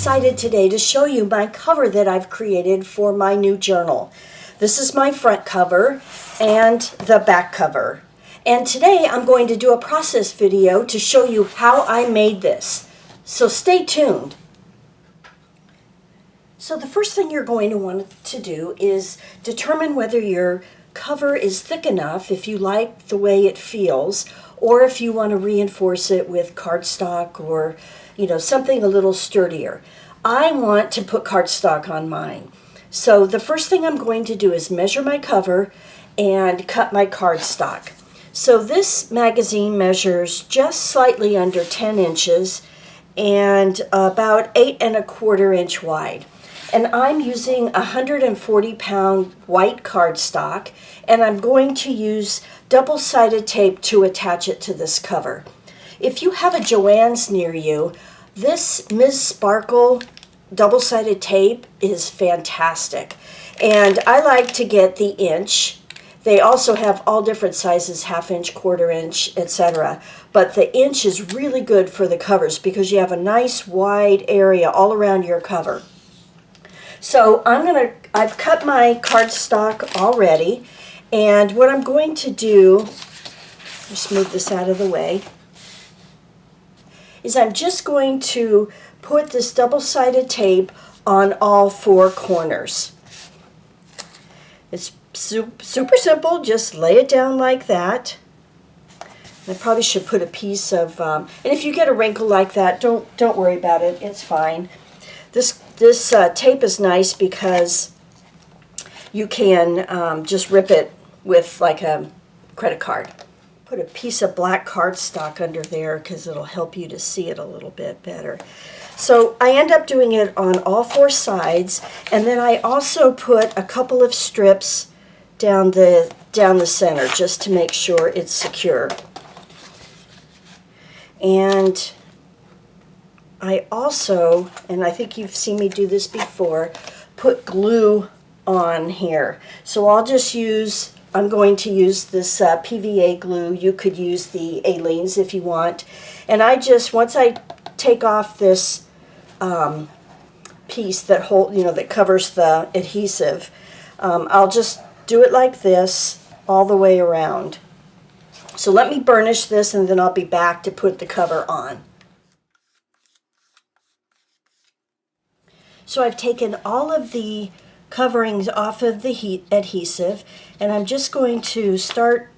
excited today to show you my cover that I've created for my new journal. This is my front cover and the back cover. And today I'm going to do a process video to show you how I made this. So stay tuned. So the first thing you're going to want to do is determine whether your cover is thick enough, if you like the way it feels, or if you want to reinforce it with cardstock or something a little sturdier. I want to put cardstock on mine. So the first thing I'm going to do is measure my cover and cut my cardstock. So this magazine measures just slightly under 10 inches and about 8 1/4 inch wide. And I'm using 140-pound white cardstock, and I'm going to use double-sided tape to attach it to this cover. If you have a Joann's near you, this Ms. Sparkle double-sided tape is fantastic. And I like to get the inch. They also have all different sizes, 1/2 inch, 1/4 inch, etc. But the inch is really good for the covers because you have a nice wide area all around your cover. So I've cut my cardstock already, and what I'm going to do, just move this out of the way, is I'm just going to put this double-sided tape on all 4 corners. It's super simple, just lay it down like that. I probably should put a piece of, and if you get a wrinkle like that, don't worry about it, it's fine. This tape is nice because you can just rip it with like a credit card. Put a piece of black cardstock under there because it'll help you to see it a little bit better. So I end up doing it on all 4 sides, and then I also put a couple of strips down the center just to make sure it's secure. And I also, and I think you've seen me do this before, put glue on here. So I'm going to use this PVA glue. You could use the Aleene's if you want. And once I take off this piece that covers the adhesive, I'll just do it like this all the way around. So let me burnish this, and then I'll be back to put the cover on. So I've taken all of the coverings off of the adhesive, and I'm just going to start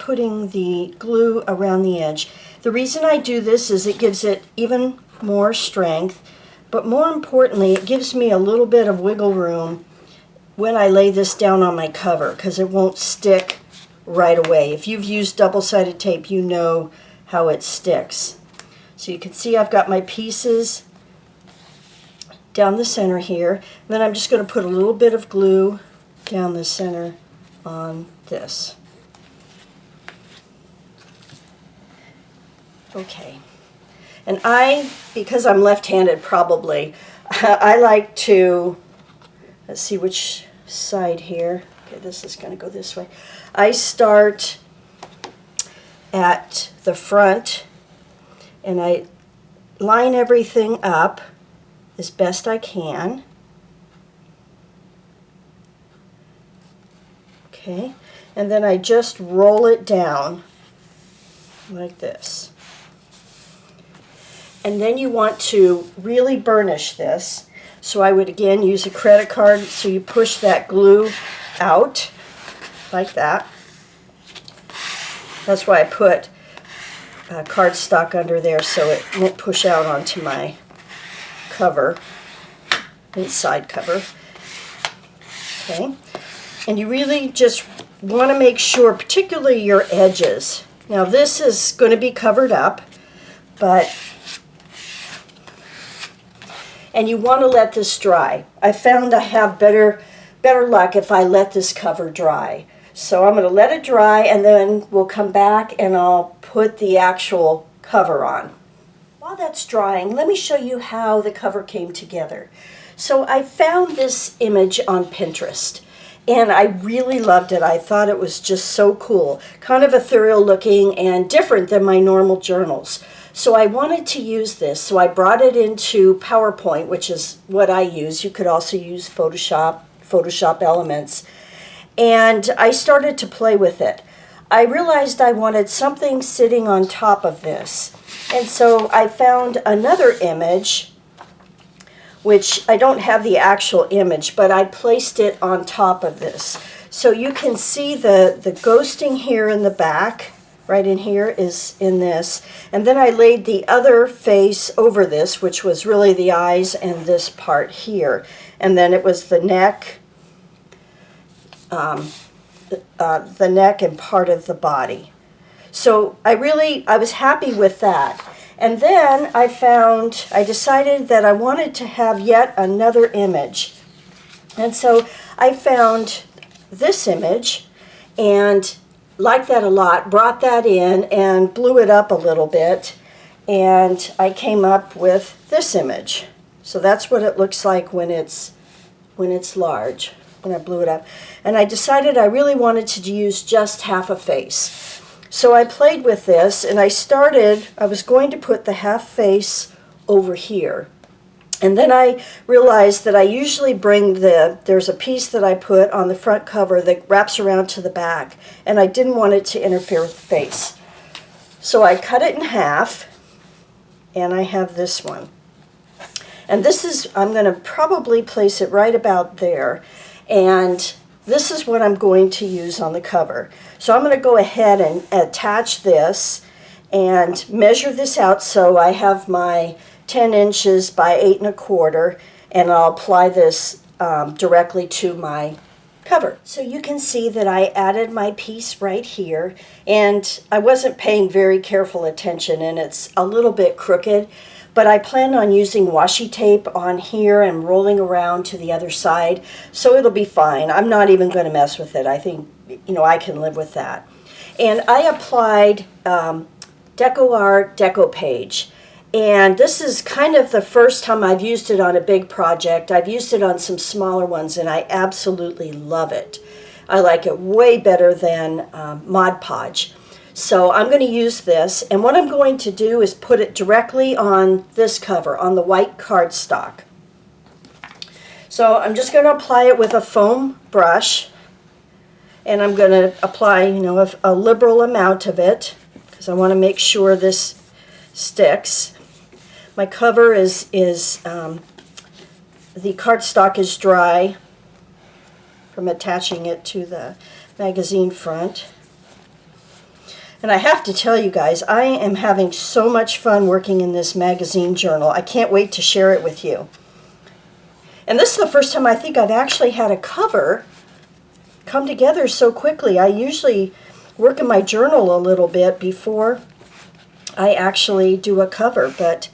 putting the glue around the edge. The reason I do this is it gives it even more strength, but more importantly, it gives me a little bit of wiggle room when I lay this down on my cover, because it won't stick right away. If you've used double-sided tape, you know how it sticks. So you can see I've got my pieces down the center here, and then I'm just going to put a little bit of glue down the center on this. Okay, and because I'm left-handed probably, I like to, let's see which side here. Okay, this is going to go this way. I start at the front and I line everything up as best I can. Okay, and then I just roll it down like this. And then you want to really burnish this. So I would again use a credit card, so you push that glue out like that. That's why I put cardstock under there so it won't push out onto my cover, inside cover. Okay, and you really just want to make sure, particularly your edges. Now this is going to be covered up, and you want to let this dry. I found I have better luck if I let this cover dry. So I'm going to let it dry, and then we'll come back and I'll put the actual cover on. While that's drying, let me show you how the cover came together. So I found this image on Pinterest, and I really loved it. I thought it was just so cool, kind of ethereal looking and different than my normal journals. So I wanted to use this, so I brought it into PowerPoint, which is what I use. You could also use Photoshop Elements. And I started to play with it. I realized I wanted something sitting on top of this. And so I found another image, which I don't have the actual image, but I placed it on top of this. So you can see the ghosting here in the back. Right in here is in this. And then I laid the other face over this, which was really the eyes and this part here. And then it was the neck, and part of the body. So I was happy with that. And then I decided that I wanted to have yet another image. And so I found this image and liked that a lot, brought that in and blew it up a little bit, and I came up with this image. So that's what it looks like when it's large, when I blew it up. And I decided I really wanted to use just half a face. So I played with this, and I was going to put the half face over here. And then I realized that I usually there's a piece that I put on the front cover that wraps around to the back, and I didn't want it to interfere with the face. So I cut it in half, and I have this one. And I'm going to probably place it right about there, and this is what I'm going to use on the cover. So I'm going to go ahead and attach this and measure this out so I have my 10 inches by 8 1/4, and I'll apply this directly to my cover. So you can see that I added my piece right here, and I wasn't paying very careful attention, and it's a little bit crooked, but I plan on using washi tape on here and rolling around to the other side, so it'll be fine. I'm not even going to mess with it. I think, I can live with that. And I applied Deco Art Deco Page. And this is kind of the first time I've used it on a big project. I've used it on some smaller ones, and I absolutely love it. I like it way better than Mod Podge. So I'm going to use this, and what I'm going to do is put it directly on this cover, on the white cardstock. So I'm just going to apply it with a foam brush, and I'm going to apply, a liberal amount of it, because I want to make sure this sticks. My cover the cardstock is dry from attaching it to the magazine front. And I have to tell you guys, I am having so much fun working in this magazine journal. I can't wait to share it with you. And this is the first time I think I've actually had a cover come together so quickly. I usually work in my journal a little bit before I actually do a cover, but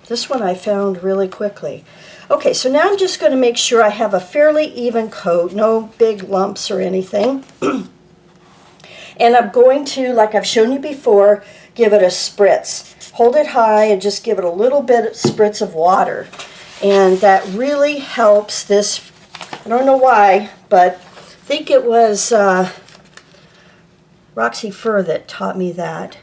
this one I found really quickly. Okay, so now I'm just going to make sure I have a fairly even coat, no big lumps or anything. And I'm going to, like I've shown you before, give it a spritz. Hold it high and just give it a little bit of spritz of water. And that really helps this. I don't know why, but I think it was Roxy Fur that taught me that.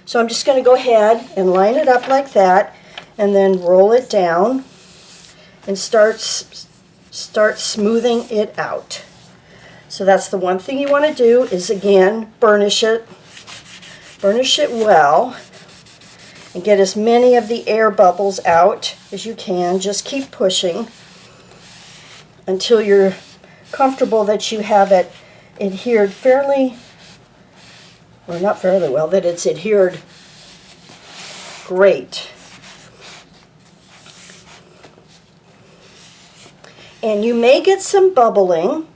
So I'm just going to go ahead and line it up like that, and then roll it down and start smoothing it out. So that's the one thing you want to do is, again, burnish it well, and get as many of the air bubbles out as you can. Just keep pushing until you're comfortable that you have it adhered fairly, or not fairly well, that it's adhered great. And you may get some bubbling.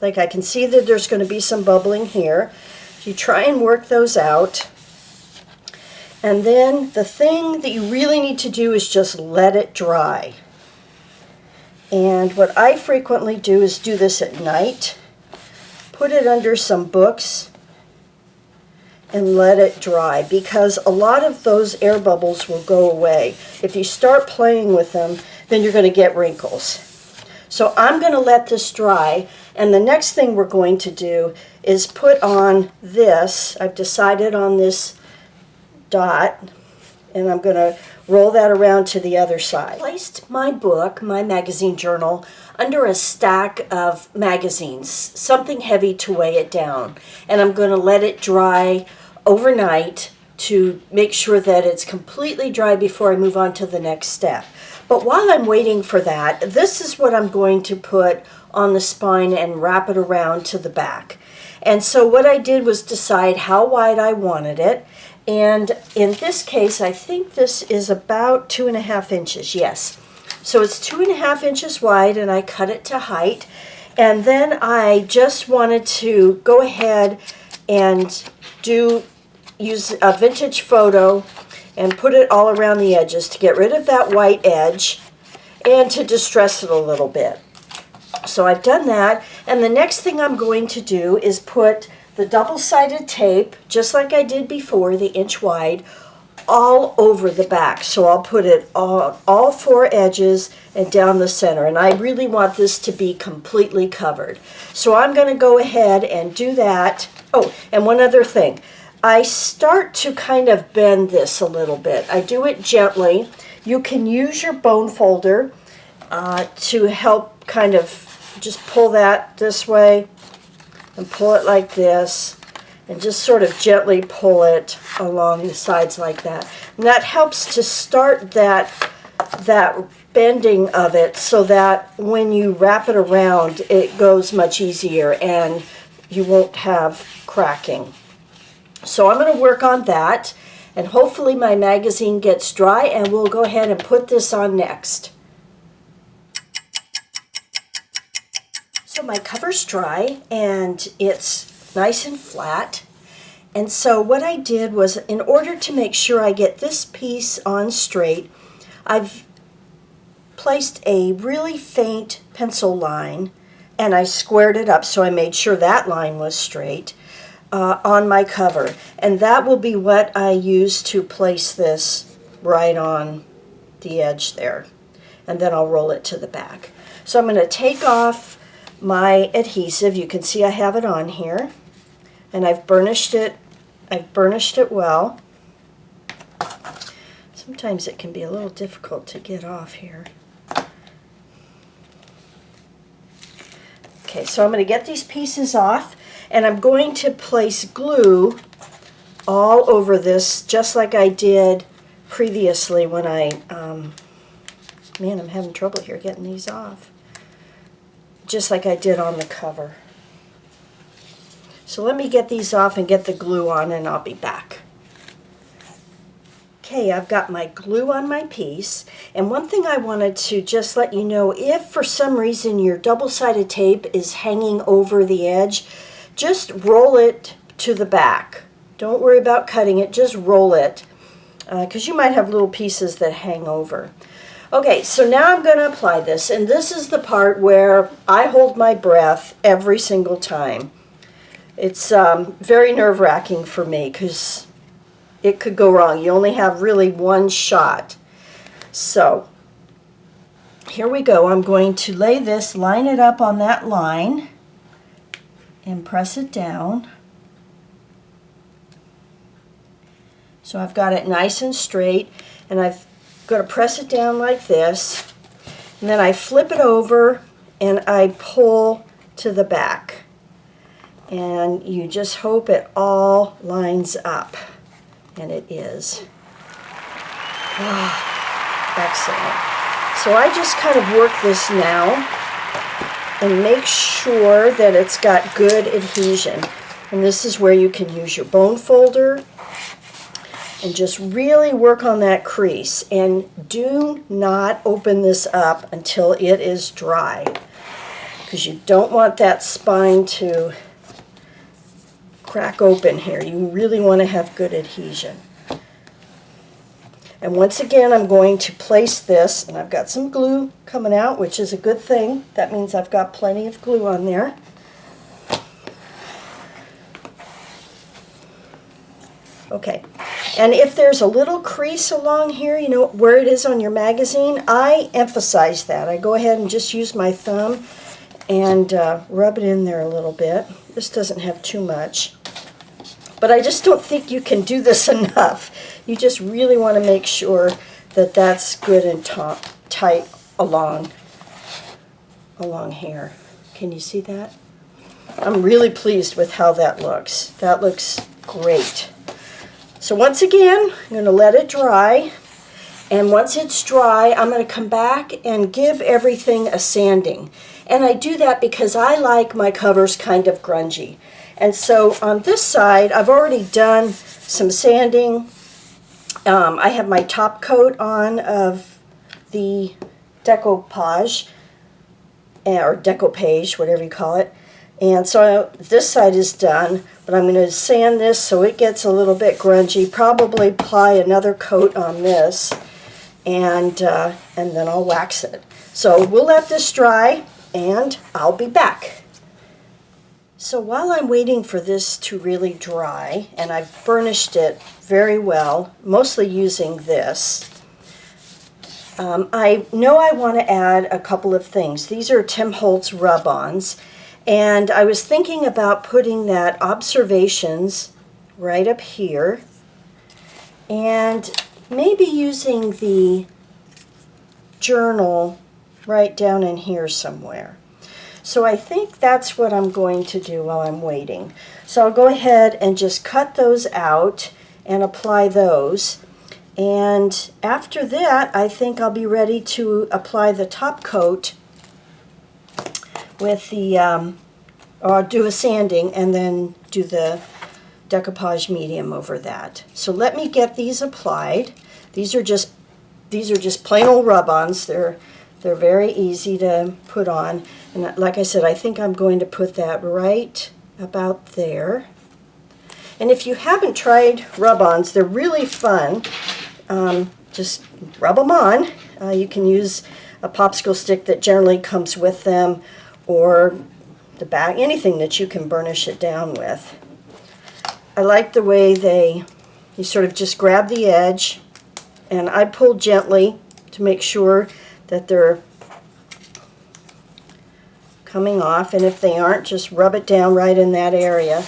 Like I can see that there's going to be some bubbling here. You try and work those out. And then the thing that you really need to do is just let it dry. And what I frequently do is do this at night. Put it under some books and let it dry, because a lot of those air bubbles will go away. If you start playing with them, then you're going to get wrinkles. So I'm going to let this dry, and the next thing we're going to do is put on this. I've decided on this dot, and I'm going to roll that around to the other side. I placed my book, my magazine journal, under a stack of magazines, something heavy to weigh it down. And I'm going to let it dry overnight to make sure that it's completely dry before I move on to the next step. But while I'm waiting for that, this is what I'm going to put on the spine and wrap it around to the back. And so what I did was decide how wide I wanted it. And in this case, I think this is about 2.5 inches, yes. So it's 2.5 inches wide, and I cut it to height. And then I just wanted to go ahead and use a vintage photo and put it all around the edges to get rid of that white edge and to distress it a little bit. So I've done that, and the next thing I'm going to do is put the double-sided tape, just like I did before, the inch wide, all over the back. So I'll put it all 4 edges and down the center, and I really want this to be completely covered. So I'm going to go ahead and do that. Oh, and one other thing. I start to kind of bend this a little bit. I do it gently. You can use your bone folder to help kind of just pull that this way and pull it like this and just sort of gently pull it along the sides like that. And that helps to start that bending of it so that when you wrap it around, it goes much easier and you won't have cracking. So I'm going to work on that, and hopefully my magazine gets dry, and we'll go ahead and put this on next. So my cover's dry, and it's nice and flat. And so what I did was, in order to make sure I get this piece on straight, I've placed a really faint pencil line, and I squared it up so I made sure that line was straight. On my cover, and that will be what I use to place this right on the edge there, and then I'll roll it to the back. So I'm going to take off my adhesive. You can see I have it on here, and I've burnished it well. Sometimes it can be a little difficult to get off here. Okay, so I'm going to get these pieces off, and I'm going to place glue all over this, just like I did previously when I, man, I'm having trouble here getting these off. Just like I did on the cover. So let me get these off and get the glue on, and I'll be back. Okay, I've got my glue on my piece, and one thing I wanted to just let you know, if for some reason your double-sided tape is hanging over the edge, just roll it to the back. Don't worry about cutting it, just roll it, because you might have little pieces that hang over. Okay, so now I'm going to apply this, and this is the part where I hold my breath every single time. It's very nerve-wracking for me because it could go wrong. You only have really one shot. So here we go. I'm going to lay this, line it up on that line, and press it down. So I've got it nice and straight, and I've got to press it down like this, and then I flip it over and I pull to the back, and you just hope it all lines up, and it is. Excellent. So I just kind of work this now and make sure that it's got good adhesion. And this is where you can use your bone folder and just really work on that crease. And do not open this up until it is dry, because you don't want that spine to crack open here. You really want to have good adhesion. And once again, I'm going to place this, and I've got some glue coming out, which is a good thing. That means I've got plenty of glue on there. Okay, and if there's a little crease along here, you know, where it is on your magazine, I emphasize that. I go ahead and just use my thumb and rub it in there a little bit. This doesn't have too much. but I just don't think you can do this enough. You just really want to make sure that that's good and tight along here. Can you see that? I'm really pleased with how that looks. That looks great. So once again, I'm going to let it dry. And once it's dry, I'm going to come back and give everything a sanding. And I do that because I like my covers kind of grungy. And so on this side, I've already done some sanding. I have my top coat on of the decoupage, or decoupage, whatever you call it. And so this side is done, but I'm going to sand this so it gets a little bit grungy. Probably apply another coat on this, and then I'll wax it. So we'll let this dry, and I'll be back. So while I'm waiting for this to really dry, and I've burnished it very well, mostly using this, I know I want to add a couple of things. These are Tim Holtz rub-ons, and I was thinking about putting that observations right up here, and maybe using the journal right down in here somewhere. So I think that's what I'm going to do while I'm waiting. So I'll go ahead and just cut those out and apply those. And after that, I think I'll be ready to apply the top coat with the, or do a sanding and then do the decoupage medium over that. So let me get these applied. These are just plain old rub-ons. They're very easy to put on. And like I said, I think I'm going to put that right about there. And if you haven't tried rub-ons, they're really fun. Just rub them on. You can use a popsicle stick that generally comes with them, or the back, anything that you can burnish it down with. I like the way you sort of just grab the edge, and I pull gently to make sure that they're coming off, and if they aren't, just rub it down right in that area.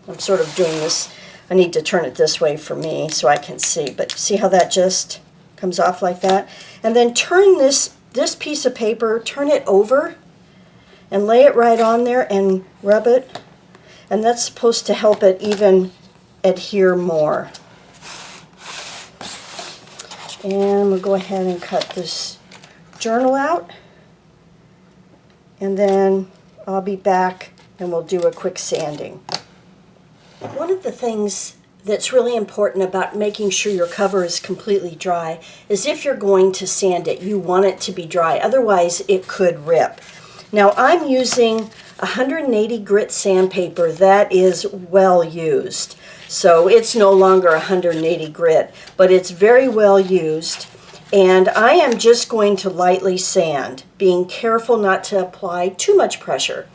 I'm sort of doing this, I need to turn it this way for me so I can see, but see how that just comes off like that? And then turn this piece of paper, turn it over and lay it right on there and rub it, and that's supposed to help it even adhere more. And we'll go ahead and cut this journal out, and then I'll be back and we'll do a quick sanding. One of the things that's really important about making sure your cover is completely dry is if you're going to sand it, you want it to be dry. Otherwise, it could rip. Now, I'm using 180 grit sandpaper that is well used. So it's no longer 180 grit, but it's very well used. And I am just going to lightly sand, being careful not to apply too much pressure.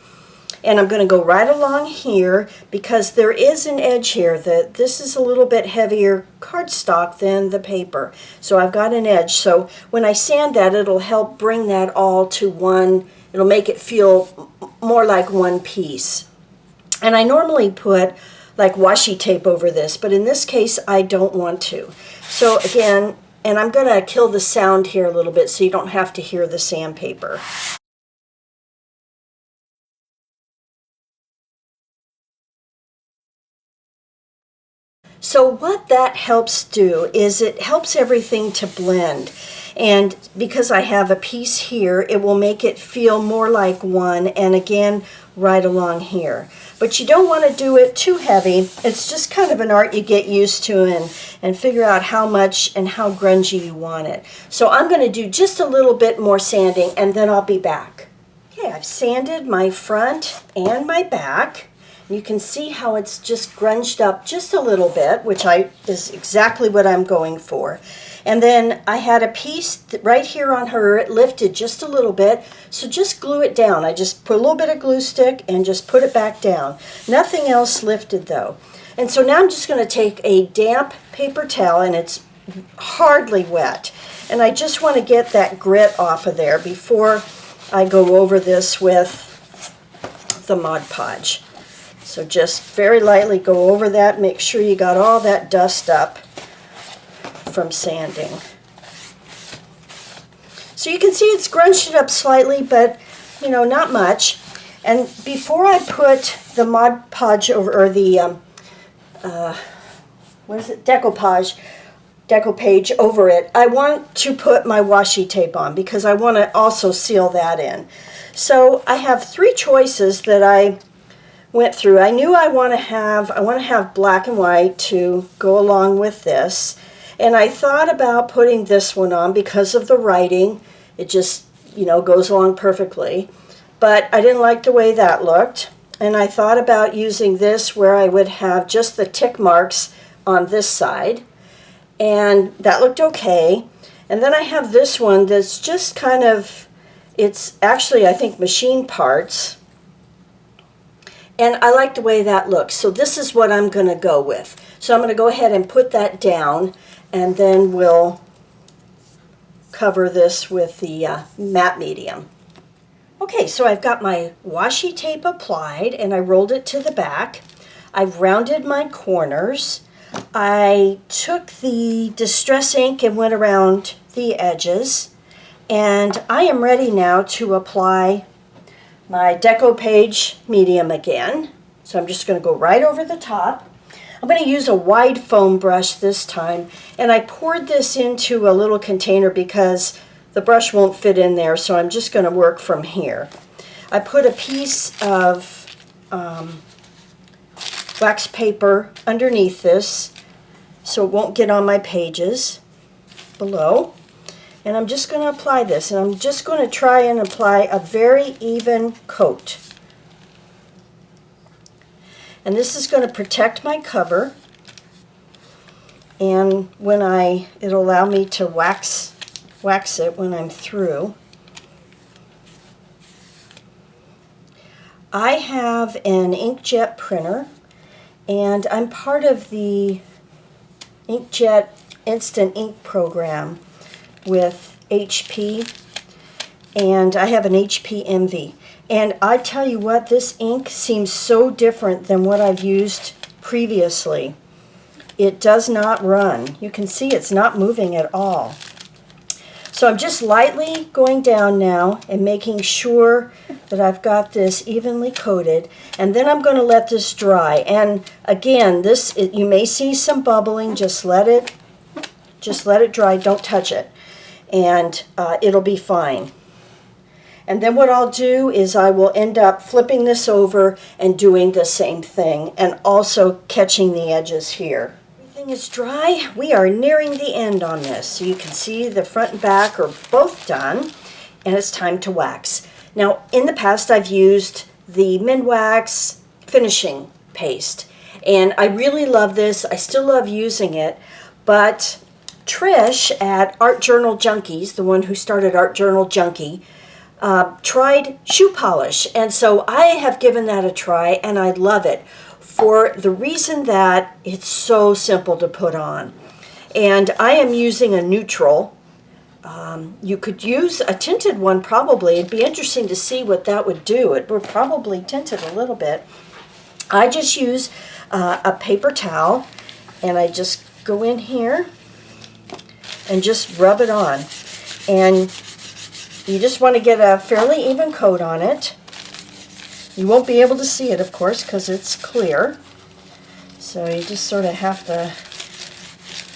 And I'm going to go right along here because there is an edge here that this is a little bit heavier cardstock than the paper. So I've got an edge. So when I sand that, it'll help bring that all to one. It'll make it feel more like one piece. And I normally put like washi tape over this, but in this case I don't want to. So again, and I'm going to kill the sound here a little bit so you don't have to hear the sandpaper. So what that helps do is it helps everything to blend. And because I have a piece here, it will make it feel more like one, and again, right along here. But you don't want to do it too heavy. It's just kind of an art you get used to and figure out how much and how grungy you want it. So I'm going to do just a little bit more sanding, and then I'll be back. Okay, I've sanded my front and my back. You can see how it's just grunged up just a little bit, which is exactly what I'm going for. And then I had a piece right here on her, it lifted just a little bit, so just glue it down. I just put a little bit of glue stick and just put it back down. Nothing else lifted though. And so now I'm just going to take a damp paper towel, and it's hardly wet. And I just want to get that grit off of there before I go over this with the Mod Podge. So just very lightly go over that. Make sure you got all that dust up from sanding. So you can see it's scrunched it up slightly, but you know, not much. And before I put the Mod Podge over, or the what is it, decoupage over it, I want to put my washi tape on because I want to also seal that in. So I have three choices that I went through. I knew I want to have black and white to go along with this, and I thought about putting this one on because of the writing. It just, you know, goes along perfectly. But I didn't like the way that looked, and I thought about using this where I would have just the tick marks on this side, and that looked okay. And then I have this one that's just kind of, it's actually, I think, machine parts, and I like the way that looks. So this is what I'm going to go with. So I'm going to go ahead and put that down, and then we'll cover this with the matte medium. Okay, so I've got my washi tape applied, and I rolled it to the back. I've rounded my corners. I took the Distress ink and went around the edges, and I am ready now to apply my decoupage medium again. So I'm just going to go right over the top. I'm going to use a wide foam brush this time, and I poured this into a little container because the brush won't fit in there, so I'm just going to work from here. I put a piece of wax paper underneath this so it won't get on my pages below. And I'm just going to apply this, and I'm just going to try and apply a very even coat. And this is going to protect my cover, and it'll allow me to wax it when I'm through. I have an inkjet printer, and I'm part of the inkjet instant ink program with HP, and I have an HP Envy. And I tell you what, this ink seems so different than what I've used previously. It does not run. You can see it's not moving at all. So I'm just lightly going down now and making sure that I've got this evenly coated, and then I'm going to let this dry. And again, you may see some bubbling. Just let it dry. Don't touch it, and it'll be fine. And then what I'll do is I will end up flipping this over and doing the same thing, and also catching the edges here. Everything is dry. We are nearing the end on this. So you can see the front and back are both done, and it's time to wax. Now, in the past, I've used the Minwax finishing paste, and I really love this. I still love using it, but Trish at Art Journal Junkies, the one who started Art Journal Junkie, tried shoe polish, and so I have given that a try, and I love it for the reason that it's so simple to put on. And I am using a neutral. You could use a tinted one probably. It'd be interesting to see what that would do. It would probably tint it a little bit. I just use a paper towel, and I just go in here and just rub it on. And you just want to get a fairly even coat on it. You won't be able to see it, of course, because it's clear. So you just sort of have to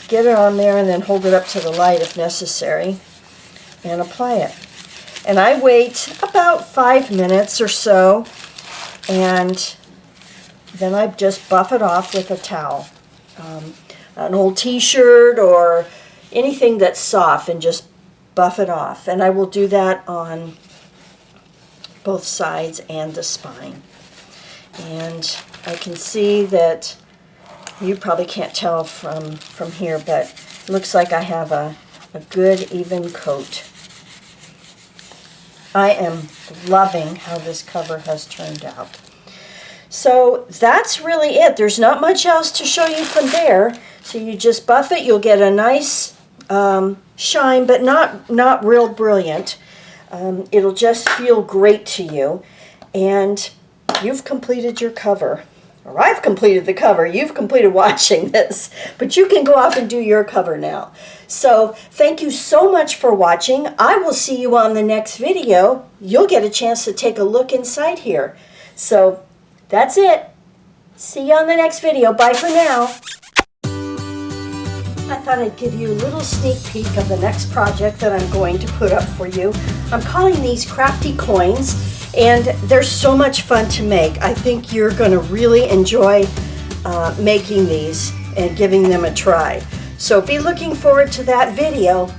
get it on there and then hold it up to the light if necessary and apply it. And I wait about 5 minutes or so, and then I just buff it off with a towel. An old t-shirt or anything that's soft, and just buff it off. And I will do that on both sides and the spine. And I can see that you probably can't tell from here, but it looks like I have a good even coat. I am loving how this cover has turned out. So that's really it. There's not much else to show you from there. So you just buff it. You'll get a nice shine, but not real brilliant. It'll just feel great to you, and you've completed your cover. or I've completed the cover. You've completed watching this, but you can go off and do your cover now. So thank you so much for watching. I will see you on the next video. You'll get a chance to take a look inside here. So that's it. See you on the next video. Bye for now. I thought I'd give you a little sneak peek of the next project that I'm going to put up for you. I'm calling these crafty coins, and they're so much fun to make. I think you're going to really enjoy making these and giving them a try. So be looking forward to that video.